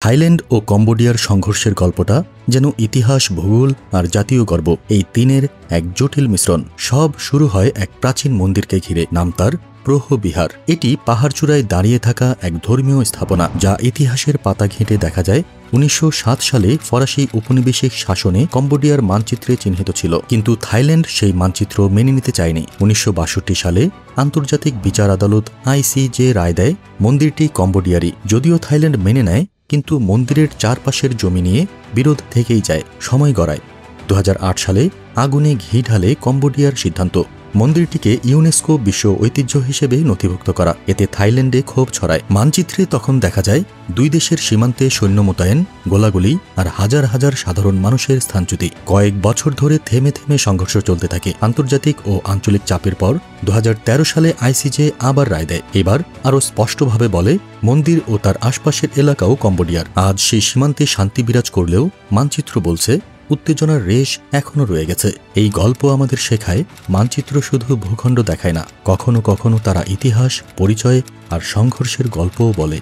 Thailand ও কম্বোডিয়ার সংঘর্ষের গল্পটা যেন ইতিহাস, ভূগোল আর জাতীয় গর্ব এই তিনের এক জটিল মিশ্রণ। সব শুরু হয় এক প্রাচীন মন্দিরকে ঘিরে, নাম তার প্রহ বিহার। এটি পাহাড়চূড়ায় দাঁড়িয়ে থাকা এক ধর্মীয় স্থাপনা, যা ইতিহাসের পাতা ঘেঁটে দেখা যায় ১৯০৭ সালে ফরাসি উপনিবেশিক শাসনে কম্বোডিয়ার মানচিত্রে চিহ্নিত ছিল। কিন্তু থাইল্যান্ড সেই মানচিত্র মেনে নিতে চায়নি। ১৯৬২ সালে আন্তর্জাতিক বিচার আদালত ICJ রায় দেয় মন্দিরটি কম্বোডিয়ারই। যদিও থাইল্যান্ড মেনে নেয়, কিন্তু মন্দিরের চারপাশের জমি নিয়ে বিরোধ থেকেই যায়। সময় গড়ায় ২০০৮ সালে আগুনে ঘি ঢালে কম্বোডিয়ার সিদ্ধান্ত মন্দিরটিকে ইউনেস্কো বিশ্ব ঐতিহ্য হিসেবে নথিভুক্ত করা। এতে থাইল্যান্ডে ক্ষোভ ছড়ায়। মানচিত্রে তখন দেখা যায় দুই দেশের সীমান্তে সৈন্য মোতায়েন, গোলাগুলি আর হাজার হাজার সাধারণ মানুষের স্থানচ্যুতি। কয়েক বছর ধরে থেমে থেমে সংঘর্ষ চলতে থাকে। আন্তর্জাতিক ও আঞ্চলিক চাপের পর ২০১৩ সালে ICJ আবার রায় দেয়। এবার আরও স্পষ্টভাবে বলে মন্দির ও তার আশপাশের এলাকাও কম্বোডিয়ার। আজ সেই সীমান্তে শান্তি বিরাজ করলেও মানচিত্র বলছে উত্তেজনার রেশ এখনও রয়ে গেছে। এই গল্প আমাদের শেখায়, মানচিত্র শুধু ভূখণ্ড দেখায় না, কখনো কখনো তারা ইতিহাস, পরিচয় আর সংঘর্ষের গল্পও বলে।